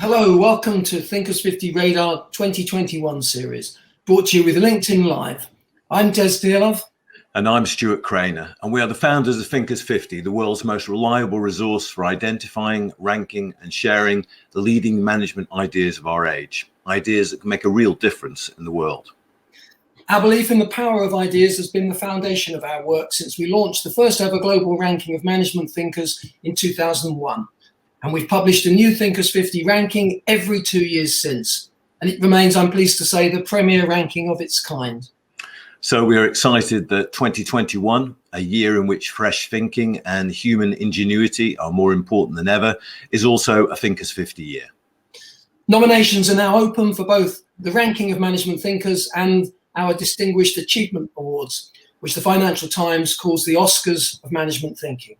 Hello, welcome to Thinkers50 Radar 2021 series, brought to you with LinkedIn Live. I'm Des Dialov. And I'm Stuart Craner, and we are the founders of Thinkers50, the world's most reliable resource for identifying, ranking, and sharing the leading management ideas of our age, ideas that can make a real difference in the world. Our belief in the power of ideas has been the foundation of our work since we launched the first ever global ranking of management thinkers in 2001. And we've published a new Thinkers50 ranking every 2 years since. And it remains, I'm pleased to say, the premier ranking of its kind. So we are excited that 2021, a year in which fresh thinking and human ingenuity are more important than ever, is also a Thinkers50 year. Nominations are now open for both the ranking of management thinkers and our Distinguished Achievement Awards, which the Financial Times calls the Oscars of management thinking.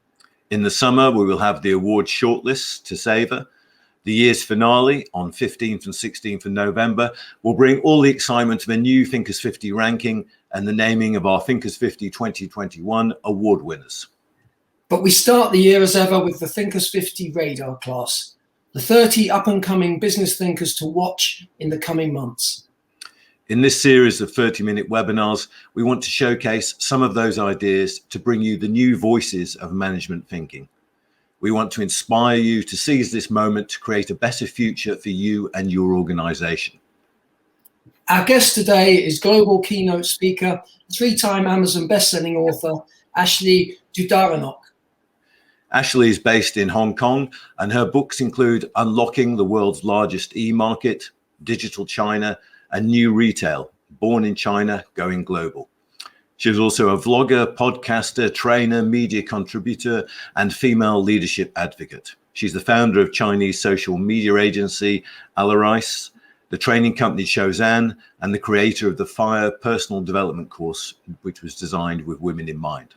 In the summer, we will have the award shortlists to savor. The year's finale on 15th and 16th of November will bring all the excitement of a new Thinkers50 ranking and the naming of our Thinkers50 2021 award winners. But we start the year as ever with the Thinkers50 Radar class, the 30 up-and-coming business thinkers to watch in the coming months. In this series of 30-minute webinars, we want to showcase some of those ideas to bring you the new voices of management thinking. We want to inspire you to seize this moment to create a better future for you and your organization. Our guest today is global keynote speaker, three-time Amazon best-selling author, Ashley Dudarenok. Ashley is based in Hong Kong, and her books include Unlocking the World's Largest E-Market, Digital China, and New Retail, Born in China, Going Global. She is also a vlogger, podcaster, trainer, media contributor, and female leadership advocate. She's the founder of Chinese social media agency Alarice, the training company Shozan, and the creator of the FIRE personal development course, which was designed with women in mind.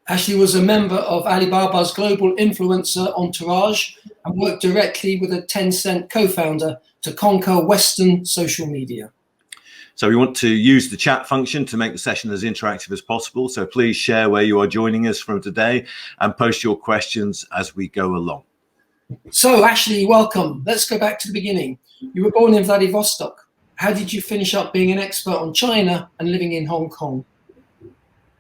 Ashley was a member of Alibaba's global influencer entourage and worked directly with a Tencent co-founder to conquer Western social media. So we want to use the chat function to make the session as interactive as possible. So please share where you are joining us from today and post your questions as we go along. So Ashley, welcome. Let's go back to the beginning. You were born in Vladivostok. How did you finish up being an expert on China and living in Hong Kong?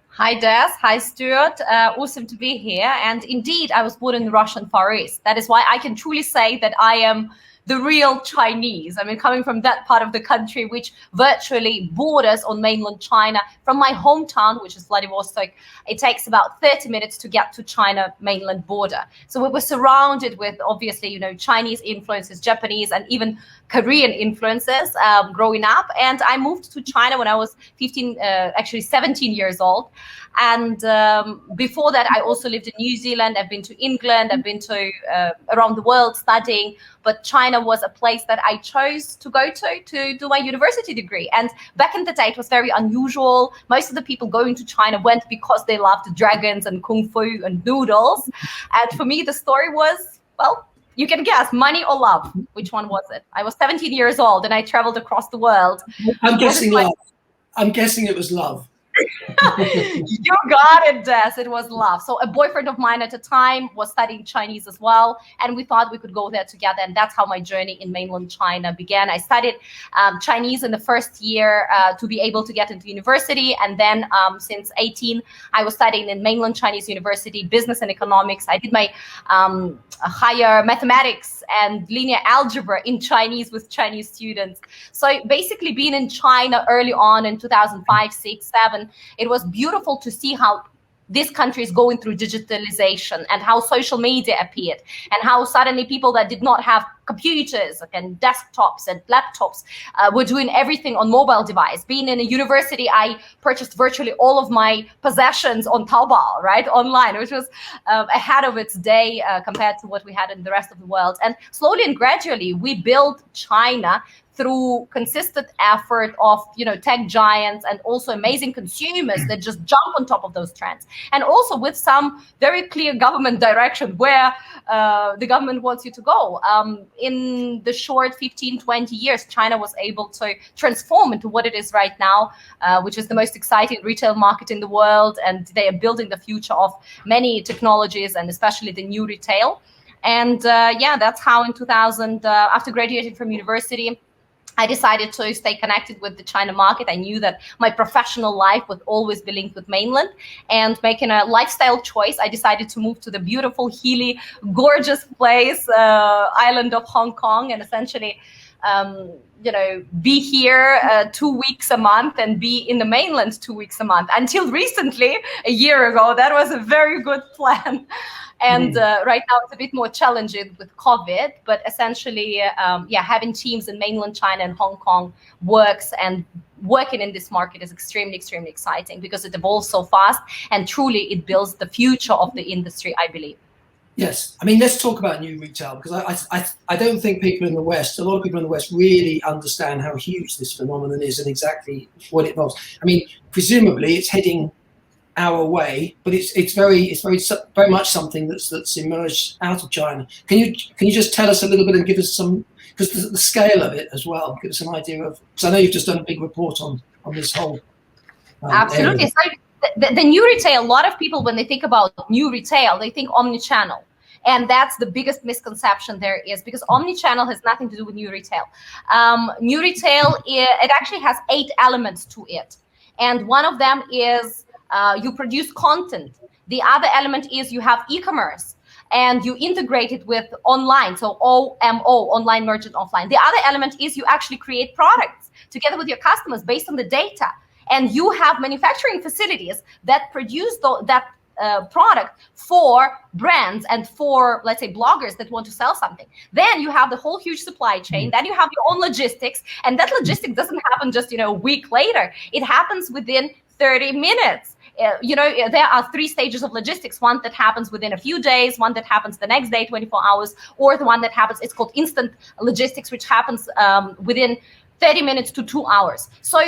Hi Des, hi Stuart, awesome to be here. And indeed, I was born in the Russian Far East. That is why I can truly say that I am the real Chinese. I mean, coming from that part of the country, which virtually borders on mainland China. From my hometown, which is Vladivostok, it takes about 30 minutes to get to China mainland border. So we were surrounded with, obviously, you know, Chinese influences, Japanese, and even Korean influences growing up. And I moved to China when I was 17 years old. And before that, I also lived in New Zealand. I've been to England. I've been to around the world studying. But China was a place that I chose to go to do my university degree. And back in the day, it was very unusual. Most of the people going to China went because they loved dragons and kung fu and noodles. And for me, the story was, well, you can guess, money or love. Which one was it? I was 17 years old and I traveled across the world. I'm guessing love. I'm guessing it was love. You got it, Des. It was love. So a boyfriend of mine at the time was studying Chinese as well, and we thought we could go there together, and that's how my journey in mainland China began. I studied Chinese in the first year to be able to get into university, and then since 18, I was studying in mainland Chinese university, business and economics. I did my higher mathematics and linear algebra in Chinese with Chinese students. So basically being in China early on in 2005, 6, 7, it was beautiful to see how this country is going through digitalization and how social media appeared and how suddenly people that did not have computers and desktops and laptops were doing everything on mobile device. Being in a university, I purchased virtually all of my possessions on Taobao, right, online, which was ahead of its day compared to what we had in the rest of the world. And slowly and gradually, we built China through consistent effort of, you know, tech giants and also amazing consumers that just jump on top of those trends. And also with some very clear government direction where the government wants you to go. In the short 15, 20 years, China was able to transform into what it is right now, which is the most exciting retail market in the world. And they are building the future of many technologies and especially the new retail. And yeah, that's how in 2000, after graduating from university, I decided to stay connected with the China market. I knew that my professional life would always be linked with mainland, and making a lifestyle choice, I decided to move to the beautiful, hilly, gorgeous place, island of Hong Kong, and essentially, be here 2 weeks a month and be in the mainland 2 weeks a month. Until recently, a year ago, that was a very good plan. And right now it's a bit more challenging with COVID, but essentially, having teams in mainland China and Hong Kong works, and working in this market is extremely, extremely exciting because it evolves so fast, and truly it builds the future of the industry, I believe. Yes, I mean, let's talk about new retail, because I don't think people in the West, a lot of people in the West, really understand how huge this phenomenon is and exactly what it involves. I mean, presumably it's heading our way, but it's very much something that's emerged out of China. Can you just tell us a little bit and give us some, because the scale of it as well, give us an idea of, because I know you've just done a big report on this whole absolutely area. So the new retail, a lot of people, when they think about new retail, they think omni-channel. And that's the biggest misconception there is, because omni-channel has nothing to do with new retail. New retail, it actually has 8 elements to it. And one of them is you produce content. The other element is you have e-commerce, and you integrate it with online, so OMO, online merchant offline. The other element is you actually create products together with your customers based on the data, and you have manufacturing facilities that produce that product for brands and for, let's say, bloggers that want to sell something. Then you have the whole huge supply chain. Then you have your own logistics, and that logistics doesn't happen just a week later. It happens within 30 minutes. There are 3 stages of logistics: one that happens within a few days, one that happens the next day, 24 hours, or the one that happens, it's called instant logistics, which happens within 30 minutes to 2 hours. So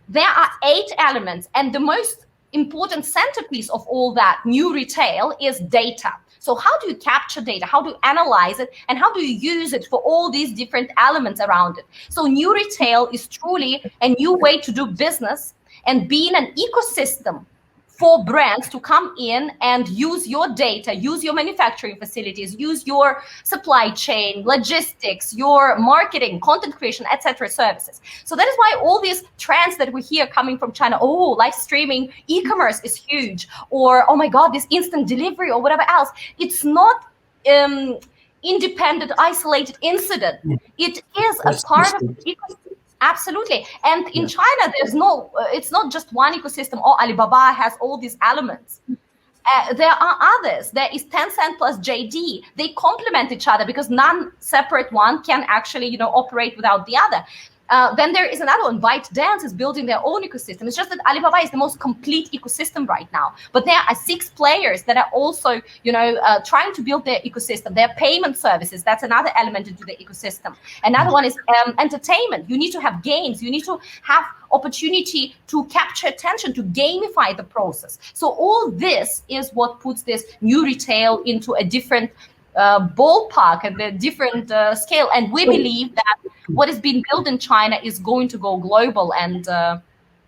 there are 8 elements, and the most important centerpiece of all that new retail is data. So how do you capture data? How do you analyze it? And how do you use it for all these different elements around it? So new retail is truly a new way to do business and be in an ecosystem for brands to come in and use your data, use your manufacturing facilities, use your supply chain, logistics, your marketing, content creation, etc. services. So that is why all these trends that we hear coming from China, live streaming, e-commerce is huge, or oh my God, this instant delivery or whatever else. It's not independent, isolated incident. It is a part of the ecosystem. Absolutely. And in China, it's not just one ecosystem. Alibaba has all these elements. There are others. There is Tencent plus JD. They complement each other because none separate one can actually, operate without the other. Then there is another one. ByteDance is building their own ecosystem. It's just that Alibaba is the most complete ecosystem right now. But there are 6 players that are also, trying to build their ecosystem. Their payment services, that's another element into the ecosystem. Another one is entertainment. You need to have games. You need to have opportunity to capture attention, to gamify the process. So all this is what puts this new retail into a different ballpark and a different scale. And we believe that what is being built in China is going to go global and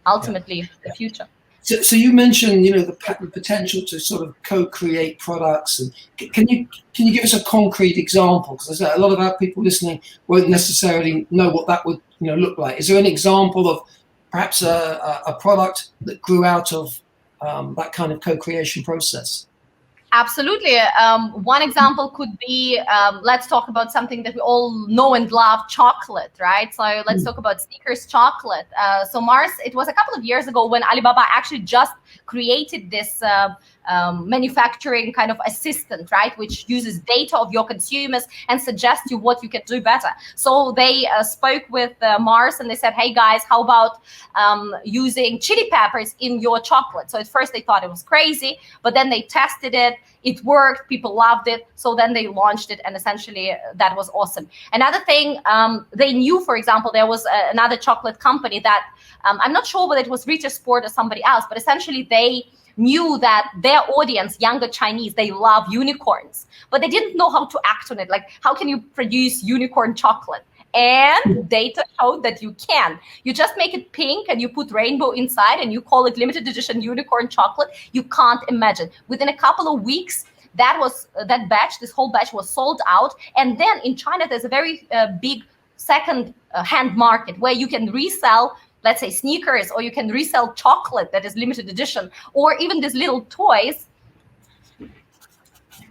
ultimately the future. So you mentioned, the potential to sort of co-create products, and can you give us a concrete example? Because a lot of our people listening won't necessarily know what that would look like. Is there an example of perhaps a product that grew out of that kind of co-creation process? Absolutely. One example could be, let's talk about something that we all know and love, chocolate, right? So let's talk about Snickers chocolate. So Mars, it was a couple of years ago when Alibaba actually just created this manufacturing kind of assistant, right, which uses data of your consumers and suggests you what you can do better. So they spoke with Mars and they said, hey guys, how about using chili peppers in your chocolate? So at first they thought it was crazy, but then they tested it. It worked. People loved it. So then they launched it, and essentially that was awesome. Another thing, they knew, for example, there was another chocolate company that I'm not sure whether it was Rita Sport or somebody else, but essentially they knew that their audience, younger Chinese, they love unicorns, but they didn't know how to act on it. Like, how can you produce unicorn chocolate? And data showed that you can. You just make it pink and you put rainbow inside and you call it limited edition unicorn chocolate. You can't imagine. Within a couple of weeks, that batch, this whole batch was sold out. And then in China, there's a very big second hand market where you can resell, let's say, sneakers, or you can resell chocolate that is limited edition, or even these little toys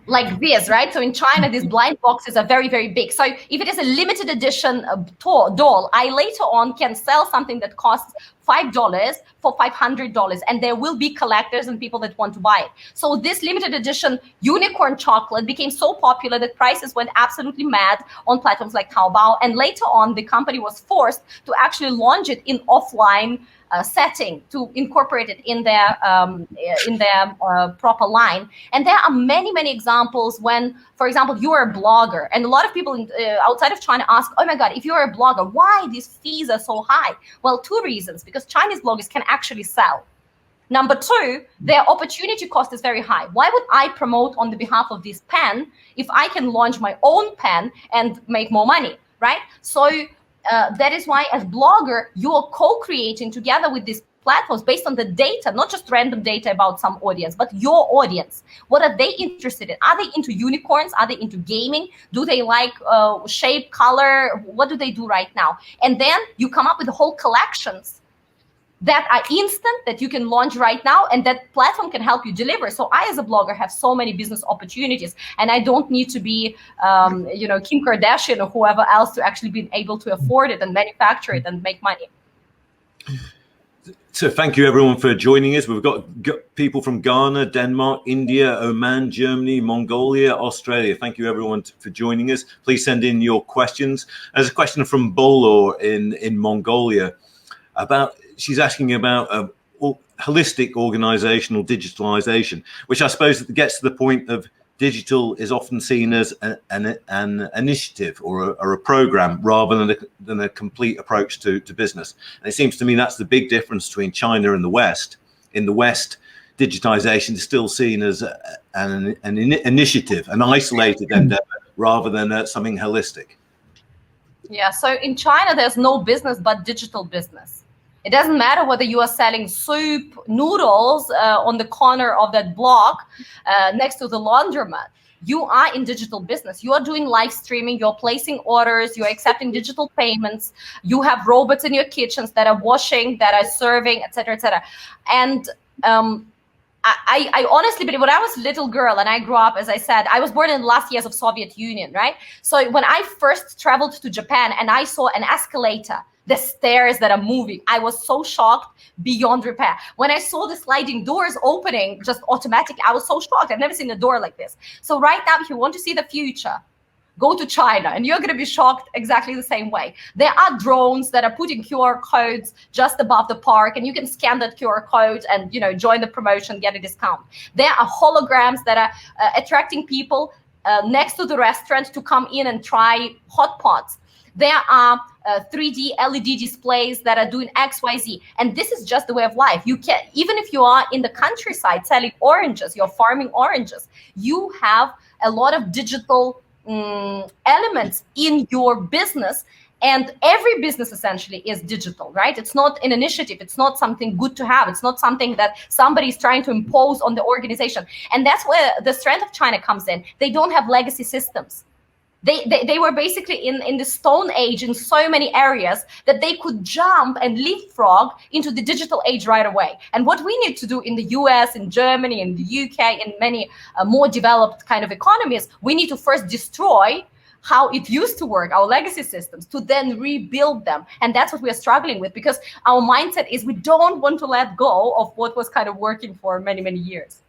like this, right? So in China, these blind boxes are very, very big. So if it is a limited edition doll, I later on can sell something that costs $5 for $500, and there will be collectors and people that want to buy it. So this limited edition unicorn chocolate became so popular that prices went absolutely mad on platforms like Taobao. And later on, the company was forced to actually launch it in offline setting, to incorporate it in their proper line. And there are many, many examples when, for example, you are a blogger, and a lot of people outside of China ask, oh my God, if you're a blogger, why these fees are so high? Well, two reasons: because Chinese bloggers can actually sell. Number two, their opportunity cost is very high. Why would I promote on the behalf of this pen if I can launch my own pen and make more money, right? So that is why, as blogger, you are co-creating together with these platforms based on the data, not just random data about some audience, but your audience. What are they interested in? Are they into unicorns? Are they into gaming? Do they like shape, color? What do they do right now? And then you come up with whole collections that are instant, that you can launch right now, and that platform can help you deliver. So I, as a blogger, have so many business opportunities, and I don't need to be, Kim Kardashian or whoever else to actually be able to afford it and manufacture it and make money. So thank you everyone for joining us. We've got people from Ghana, Denmark, India, Oman, Germany, Mongolia, Australia. Thank you everyone for joining us. Please send in your questions. There's a question from Bolor in Mongolia about, she's asking about holistic organizational digitalization, which I suppose gets to the point of digital is often seen as an initiative or a program rather than a complete approach to business. And it seems to me that's the big difference between China and the West. In the West, digitization is still seen as an initiative, an isolated endeavor, rather than something holistic. Yeah, so in China, there's no business but digital business. It doesn't matter whether you are selling soup, noodles on the corner of that block next to the laundromat. You are in digital business. You are doing live streaming. You're placing orders. You're accepting digital payments. You have robots in your kitchens that are washing, that are serving, et cetera, et cetera. And I honestly believe, when I was a little girl and I grew up, as I said, I was born in the last years of Soviet Union, right? So when I first traveled to Japan and I saw an escalator, the stairs that are moving, I was so shocked beyond repair. When I saw the sliding doors opening just automatically, I was so shocked. I've never seen a door like this. So right now, if you want to see the future, go to China and you're going to be shocked exactly the same way. There are drones that are putting QR codes just above the park, and you can scan that QR code and, join the promotion, get a discount. There are holograms that are attracting people next to the restaurant to come in and try hot pots. There are 3D LED displays that are doing XYZ. And this is just the way of life. You can, even if you are in the countryside selling oranges, you're farming oranges, you have a lot of digital elements in your business. And every business essentially is digital, right? It's not an initiative. It's not something good to have. It's not something that somebody is trying to impose on the organization. And that's where the strength of China comes in. They don't have legacy systems. They were basically in the Stone Age in so many areas that they could jump and leapfrog into the digital age right away. And what we need to do in the US, in Germany, in the UK, in many more developed kind of economies, we need to first destroy how it used to work, our legacy systems, to then rebuild them. And that's what we are struggling with, because our mindset is we don't want to let go of what was kind of working for many, many years.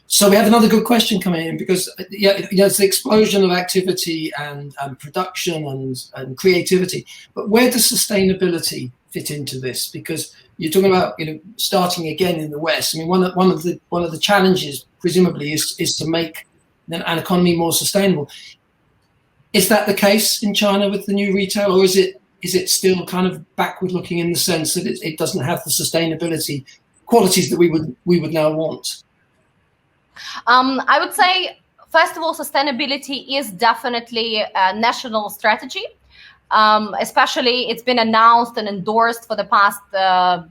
So we have another good question coming in, because there's the explosion of activity and production and creativity. But where does sustainability fit into this? Because you're talking about starting again in the West. I mean, one of the challenges presumably is to make an economy more sustainable. Is that the case in China with the new retail, or is it still kind of backward looking in the sense that it doesn't have the sustainability qualities that we would now want? I would say, first of all, sustainability is definitely a national strategy. Especially it's been announced and endorsed for the past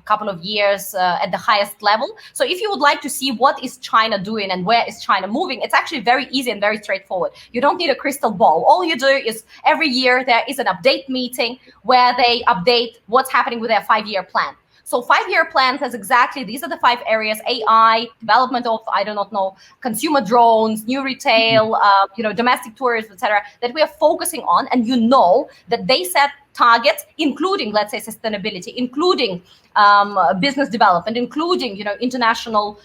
couple of years at the highest level. So if you would like to see what is China doing and where is China moving, it's actually very easy and very straightforward. You don't need a crystal ball. All you do is every year there is an update meeting where they update what's happening with their 5-year plan. So 5-year plan says exactly these are the 5 areas: AI, development of, I do not know, consumer drones, new retail, domestic tourism, etc., that we are focusing on. And you know that they set targets, including, let's say, sustainability, including business development, including, international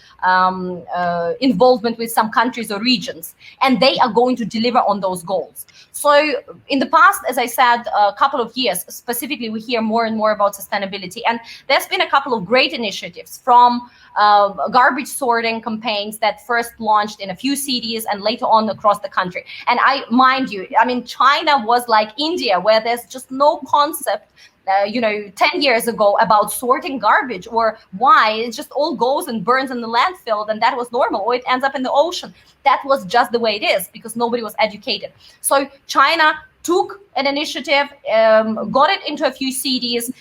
involvement with some countries or regions, and they are going to deliver on those goals. So in the past, as I said, a couple of years, specifically, we hear more and more about sustainability, and there's been a couple of great initiatives from garbage sorting campaigns that first launched in a few cities and later on across the country. And mind you, China was like India, where there's just no concept 10 years ago about sorting garbage, or why it just all goes and burns in the landfill, and that was normal, or it ends up in the ocean. That was just the way it is because nobody was educated. So China took an initiative, got it into a few cities,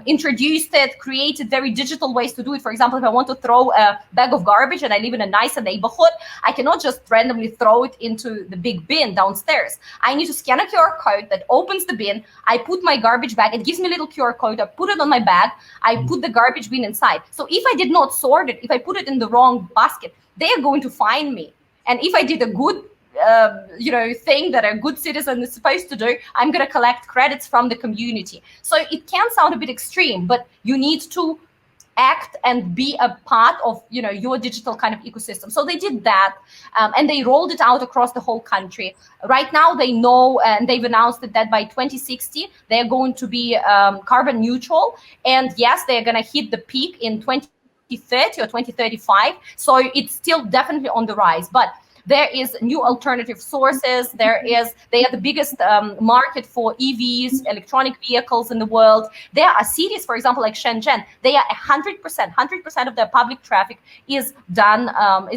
introduced it, created very digital ways to do it. For example, if I want to throw a bag of garbage and I live in a nicer neighborhood, I cannot just randomly throw it into the big bin downstairs. I need to scan a QR code that opens the bin. I put my garbage bag. It gives me a little QR code. I put it on my bag. I put the garbage bin inside. So if I did not sort it, if I put it in the wrong basket, they are going to fine me. And if I did a good thing that a good citizen is supposed to do, I'm going to collect credits from the community. So it can sound a bit extreme, but you need to act and be a part of your digital kind of ecosystem. So they did that, and they rolled it out across the whole country. Right now they know, and they've announced that by 2060 they're going to be carbon neutral, and yes, they're going to hit the peak in 2030 or 2035. So it's still definitely on the rise, but there is new alternative sources. They are the biggest market for EVs, electronic vehicles in the world. There are cities, for example, like Shenzhen. They are 100% of their public traffic is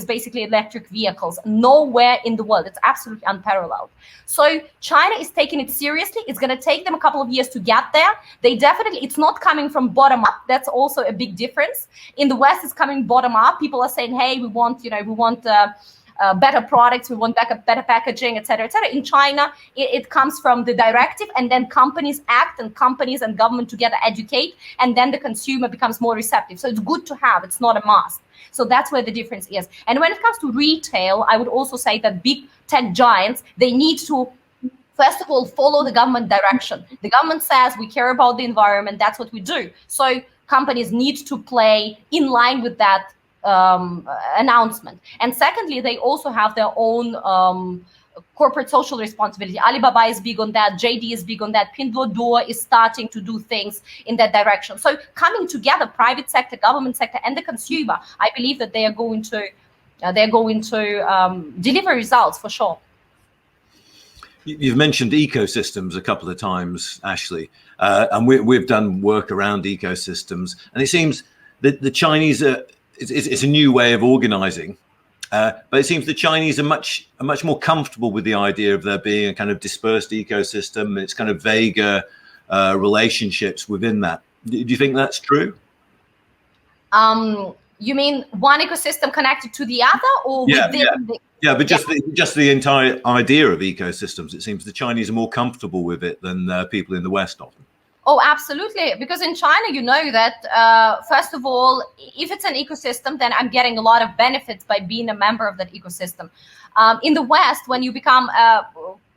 basically electric vehicles. Nowhere in the world. It's absolutely unparalleled. So China is taking it seriously. It's going to take them a couple of years to get there. It's not coming from bottom up. That's also a big difference. In the West, it's coming bottom up. People are saying, hey, we want better products, we want better packaging, etc., etc. In China, it comes from the directive, and then companies act, and companies and government together educate, and then the consumer becomes more receptive. So it's good to have, it's not a must. So that's where the difference is. And when it comes to retail, I would also say that big tech giants, they need to, first of all, follow the government direction. The government says we care about the environment, that's what we do. So companies need to play in line with that announcement. And secondly, they also have their own corporate social responsibility. Alibaba is big on that. JD is big on that. Pinduoduo is starting to do things in that direction. So coming together, private sector, government sector, and the consumer, I believe that they are going to deliver results for sure. You've mentioned ecosystems a couple of times, Ashley, and we've done work around ecosystems, and it seems that the Chinese it's a new way of organizing, but it seems the Chinese are much more comfortable with the idea of there being a kind of dispersed ecosystem. It's kind of vaguer relationships within that. Do you think that's true? You mean one ecosystem connected to the other, or but just the entire idea of ecosystems. It seems the Chinese are more comfortable with it than people in the West often. Oh, absolutely. Because in China, you know that, first of all, if it's an ecosystem, then I'm getting a lot of benefits by being a member of that ecosystem. In the West, when you become a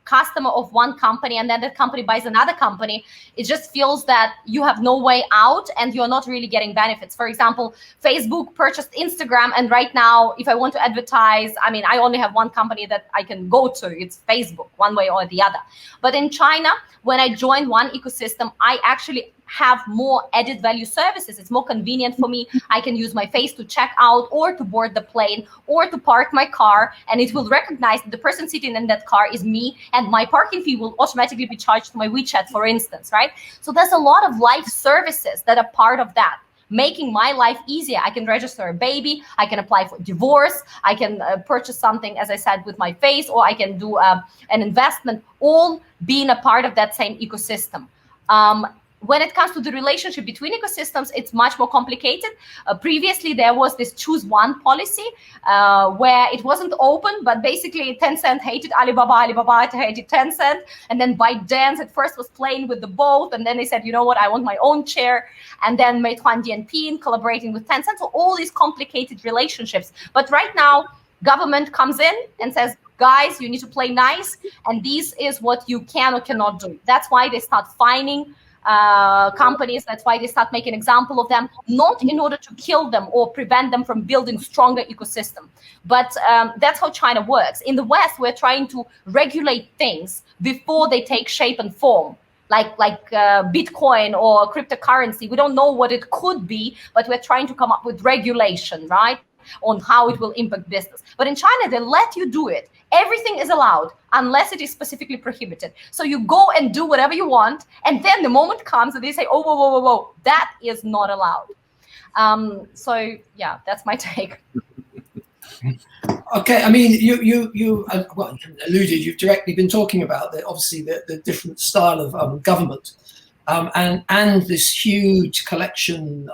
customer of one company and then that company buys another company, it just feels that you have no way out and you're not really getting benefits. For example, Facebook purchased Instagram, and right now, if I want to advertise, I only have one company that I can go to. It's Facebook, one way or the other. But in China, when I join one ecosystem, I actually have more added value services. It's more convenient for me. I can use my face to check out or to board the plane or to park my car, and it will recognize that the person sitting in that car is me, and my parking fee will automatically be charged to my WeChat, for instance, right? So there's a lot of life services that are part of that. making my life easier. I can register a baby, I can apply for divorce, I can purchase something, as I said, with my face, or I can do an investment, all being a part of that same ecosystem. When it comes to the relationship between ecosystems, it's much more complicated. Previously, there was this choose one policy where it wasn't open, but basically Tencent hated Alibaba, Alibaba hated Tencent. And then ByteDance at first was playing with the both. And then they said, you know what, I want my own chair. And then Meituan Dianping collaborating with Tencent. So all these complicated relationships. But right now, government comes in and says, guys, you need to play nice. And this is what you can or cannot do. That's why they start fining companies. That's why they start making an example of them, not in order to kill them or prevent them from building stronger ecosystem. But that's how China works. In the West, we're trying to regulate things before they take shape and form. Like Bitcoin or cryptocurrency. We don't know what it could be, but we're trying to come up with regulation, right, on how it will impact business. But in China, they let you do it. Everything is allowed unless it is specifically prohibited. So you go and do whatever you want, and then the moment comes and they say, oh, whoa, whoa, whoa, whoa, that is not allowed. So yeah, that's my take. Okay, I mean, you well, alluded, you've directly been talking about obviously the different style of government and this huge collection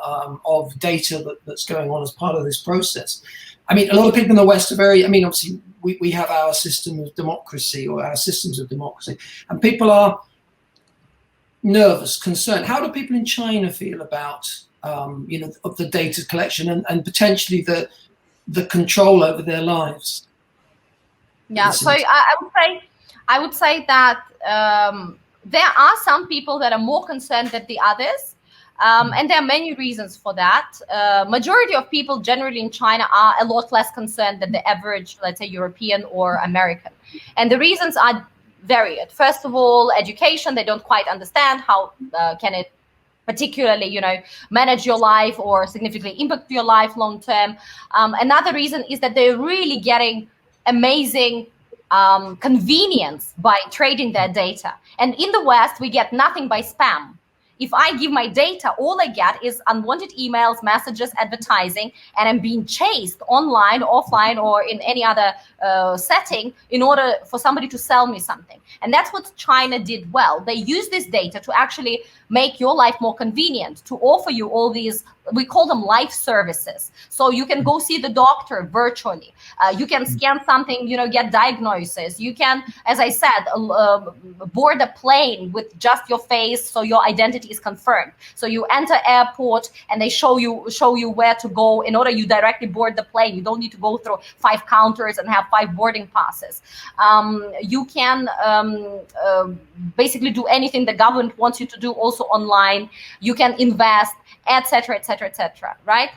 of data that's going on as part of this process. I mean, a lot of people in the West are very, I mean, obviously we have our system of democracy or our systems of democracy, and people are nervous, concerned. How do people in China feel about, you know, of the data collection and potentially the control over their lives? Yeah, so I would say that there are some people that are more concerned than the others. And there are many reasons for that. Majority of people generally in China are a lot less concerned than the average, let's say, European or American. And the reasons are varied. First of all, education. They don't quite understand how can it particularly, you know, manage your life or significantly impact your life long term. Another reason is that they're really getting amazing convenience by trading their data. And in the West, we get nothing by spam. If I give my data, all I get is unwanted emails, messages, advertising, and I'm being chased online, offline, or in any other setting in order for somebody to sell me something. And that's what China did well. They used this data to actually make your life more convenient, to offer you all these, we call them life services. So you can go see the doctor virtually. You can scan something, you know, get diagnosis. You can, as I said, board a plane with just your face, so your identity is confirmed. So you enter airport and they show you where to go in order you directly board the plane. You don't need to go through 5 counters and have 5 boarding passes. You can basically do anything the government wants you to do also online. You can invest, etc., etc., etc., right?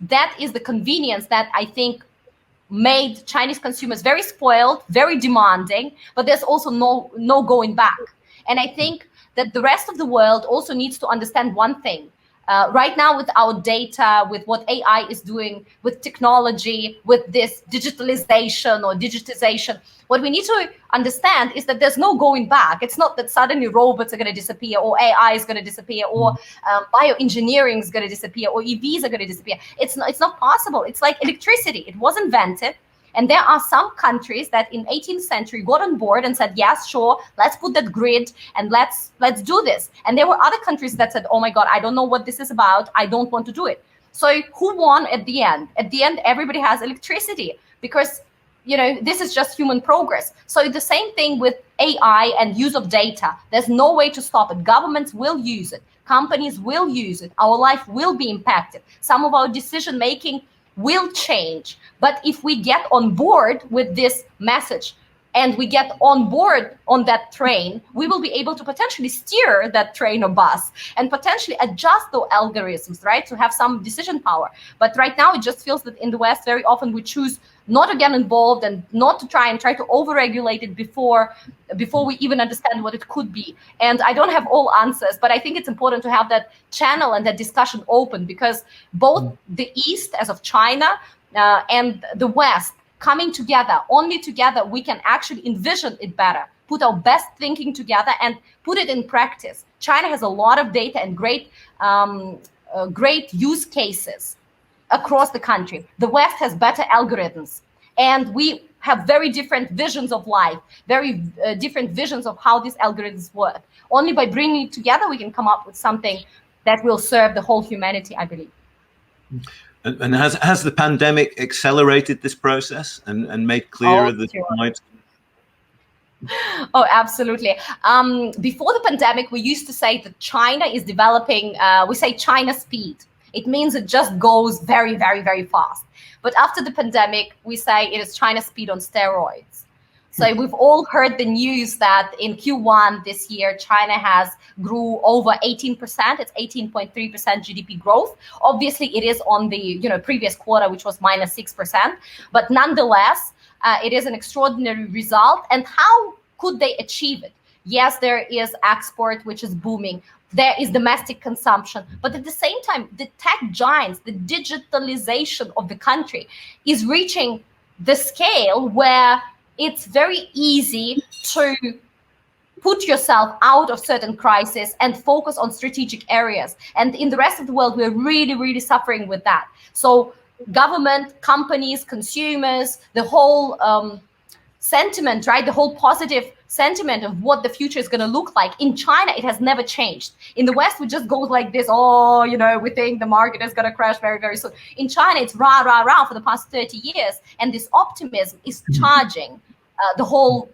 That is the convenience that I think made Chinese consumers very spoiled, very demanding, but there's also no going back. And I think that the rest of the world also needs to understand one thing. Right now, with our data, with what AI is doing, with technology, with this digitalization or digitization, what we need to understand is that there's no going back. It's not that suddenly robots are going to disappear, or AI is going to disappear, or bioengineering is going to disappear, or EVs are going to disappear. It's not possible. It's like electricity. It was invented. And there are some countries that in 18th century got on board and said, yes, sure, let's put that grid and let's do this. And there were other countries that said, oh my God, I don't know what this is about. I don't want to do it. So who won at the end? At the end, everybody has electricity because, you know, this is just human progress. So the same thing with AI and use of data. There's no way to stop it. Governments will use it. Companies will use it. Our life will be impacted. Some of our decision-making will change. But if we get on board with this message and we get on board on that train, we will be able to potentially steer that train or bus and potentially adjust those algorithms, right, to have some decision power. But right now, it just feels that in the West, very often we choose not to get involved and not to try to overregulate it before we even understand what it could be. And I don't have all answers, but I think it's important to have that channel and that discussion open, because both the East, as of China, and the West coming together, only together we can actually envision it better, put our best thinking together and put it in practice. China has a lot of data and great great use cases across the country. The West has better algorithms, and we have very different visions of life, very different visions of how these algorithms work. Only by bringing it together, we can come up with something that will serve the whole humanity, I believe. And has the pandemic accelerated this process and made clearer the divide? Oh, absolutely. Before the pandemic, we used to say that China is developing, we say China speed. It means it just goes very, very, very fast. But after the pandemic, we say it is China speed on steroids. So we've all heard the news that in Q1 this year, China has grew over 18%. It's 18.3% GDP growth. Obviously, it is on the previous quarter, which was minus 6%. But nonetheless, it is an extraordinary result. And how could they achieve it? Yes, there is export, which is booming. There is domestic consumption. But at the same time, the tech giants, the digitalization of the country is reaching the scale where it's very easy to put yourself out of certain crises and focus on strategic areas. And in the rest of the world, we're really, really suffering with that. So government, companies, consumers, the whole sentiment, right? The whole positive sentiment of what the future is going to look like. In China, it has never changed. In the West, we just go like this, we think the market is going to crash very, very soon. In China, it's rah, rah, rah for the past 30 years. And this optimism is charging the whole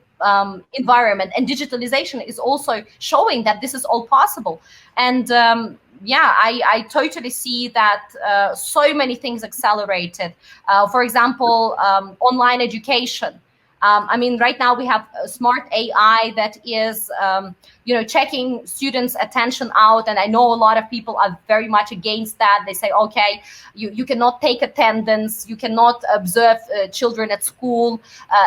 environment. And digitalization is also showing that this is all possible. And I totally see that so many things accelerated. For example, online education. Right now we have a smart AI that is, checking students' attention out. And I know a lot of people are very much against that. They say, okay, you cannot take attendance, you cannot observe children at school,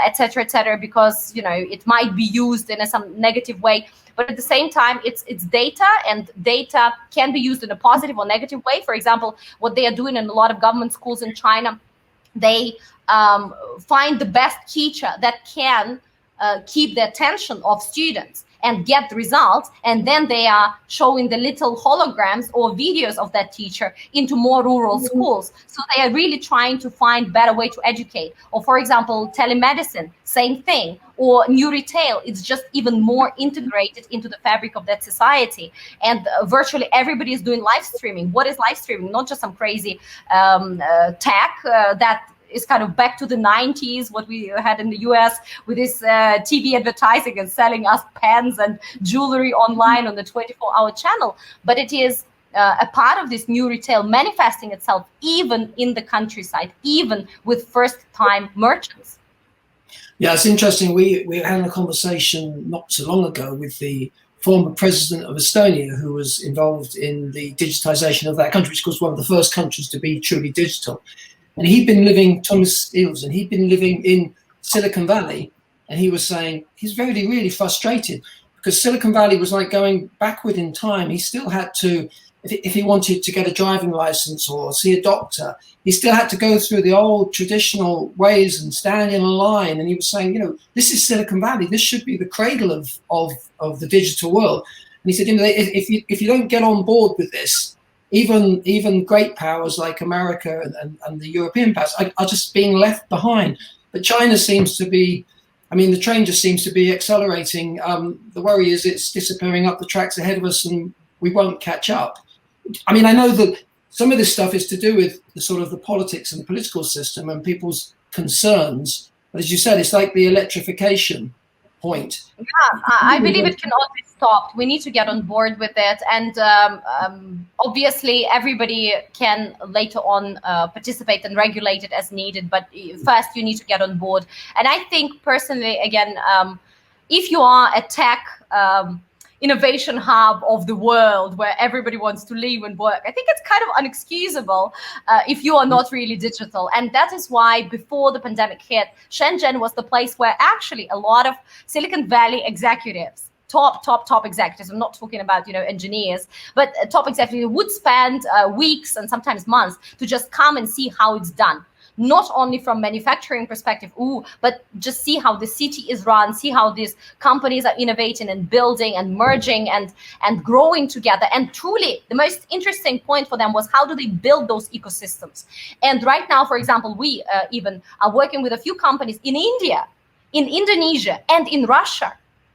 et cetera, because, it might be used in some negative way. But at the same time, it's data, and data can be used in a positive or negative way. For example, what they are doing in a lot of government schools in China, they find the best teacher that can keep the attention of students and get the results, and then they are showing the little holograms or videos of that teacher into more rural schools. So they are really trying to find better way to educate. Or for example, telemedicine, same thing. Or new retail, it's just even more integrated into the fabric of that society. And virtually everybody is doing live streaming. What is live streaming? Not just some crazy tech that is kind of back to the 90s, what we had in the US with this TV advertising and selling us pens and jewelry online on the 24-hour channel. But it is a part of this new retail manifesting itself even in the countryside, even with first-time merchants. Yeah, it's interesting. We were having a conversation not so long ago with the former president of Estonia, who was involved in the digitization of that country, which was one of the first countries to be truly digital. And he'd been living, Thomas Eels, and he'd been living in Silicon Valley. And he was saying he's really, really frustrated because Silicon Valley was like going backward in time. He still had to, if he wanted to get a driving license or see a doctor, he still had to go through the old traditional ways and stand in a line. And he was saying, this is Silicon Valley. This should be the cradle of the digital world. And he said, if you don't get on board with this, even great powers like America and the European powers are just being left behind. But China seems to be, the train just seems to be accelerating. The worry is it's disappearing up the tracks ahead of us and we won't catch up. I know that some of this stuff is to do with the sort of the politics and the political system and people's concerns. But as you said, it's like the electrification point. Yeah, I believe it cannot be stopped. We need to get on board with it. And obviously, everybody can later on participate and regulate it as needed. But first, you need to get on board. And I think personally, again, if you are a tech innovation hub of the world where everybody wants to live and work, I think it's kind of unexcusable if you are not really digital. And that is why before the pandemic hit, Shenzhen was the place where actually a lot of Silicon Valley executives, top executives, I'm not talking about, engineers, but top executives would spend weeks and sometimes months to just come and see how it's done. not only from manufacturing perspective, but just see how the city is run, see how these companies are innovating and building and merging and growing together. And truly, the most interesting point for them was how do they build those ecosystems? And right now, for example, we even are working with a few companies in India, in Indonesia, and in Russia,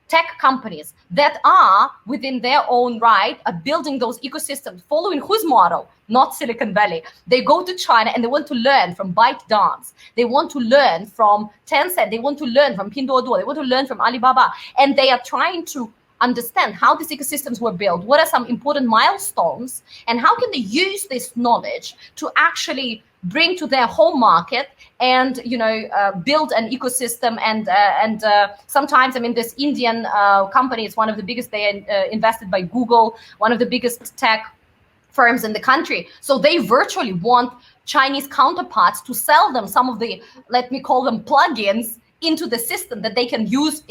tech companies that are within their own right are building those ecosystems, following whose model? Not Silicon Valley. They go to China and they want to learn from ByteDance. They want to learn from Tencent. They want to learn from Pinduoduo. They want to learn from Alibaba. And they are trying to understand how these ecosystems were built, what are some important milestones, and how can they use this knowledge to actually bring to their home market and build an ecosystem. And sometimes, I mean, this Indian company is one of the biggest. They invested by Google, one of the biggest tech firms in the country. So they virtually want Chinese counterparts to sell them some of the, let me call them, plugins into the system that they can use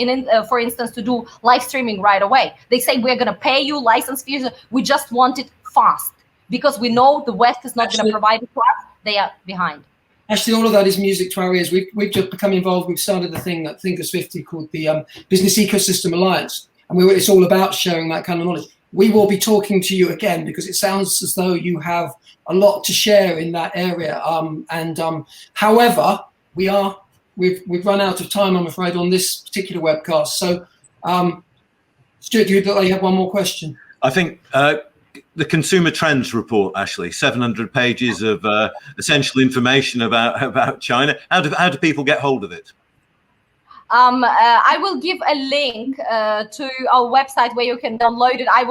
for instance, to do live streaming right away. They say, we're going to pay you license fees. We just want it fast because we know the West is not going to provide it to us. They are behind. Actually, all of that is music to our ears. We've just become involved. We've started a thing at Thinkers50 called the Business Ecosystem Alliance. And it's all about sharing that kind of knowledge. We will be talking to you again because it sounds as though you have a lot to share in that area. However, we've run out of time, I'm afraid, on this particular webcast. So, Stuart, do you have one more question? I think the Consumer Trends report, Ashley, 700 pages of essential information about China. How do people get hold of it? I will give a link to our website where you can download it. I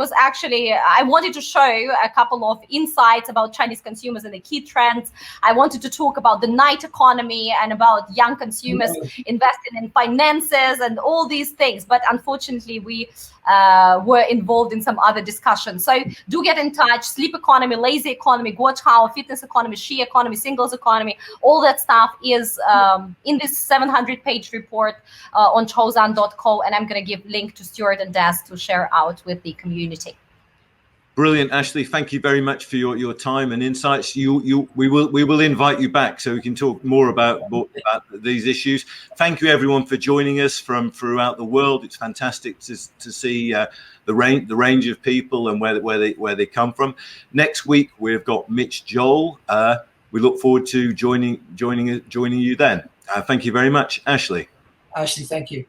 wanted to show a couple of insights about Chinese consumers and the key trends. I wanted to talk about the night economy and about young consumers investing in finances and all these things. But unfortunately, we were involved in some other discussions. So do get in touch. Sleep economy, lazy economy, guochao, fitness economy, she economy, singles economy, all that stuff is in this 700-page report on chouzan.co, and I'm going to give link to Stuart and Des to share out with the community. Brilliant, Ashley. Thank you very much for your time and insights. We will invite you back so we can talk more about these issues. Thank you, everyone, for joining us from throughout the world. It's fantastic to see the range of people and where they come from. Next week we've got Mitch Joel. We look forward to joining you then. Thank you very much, Ashley. Ashley, thank you.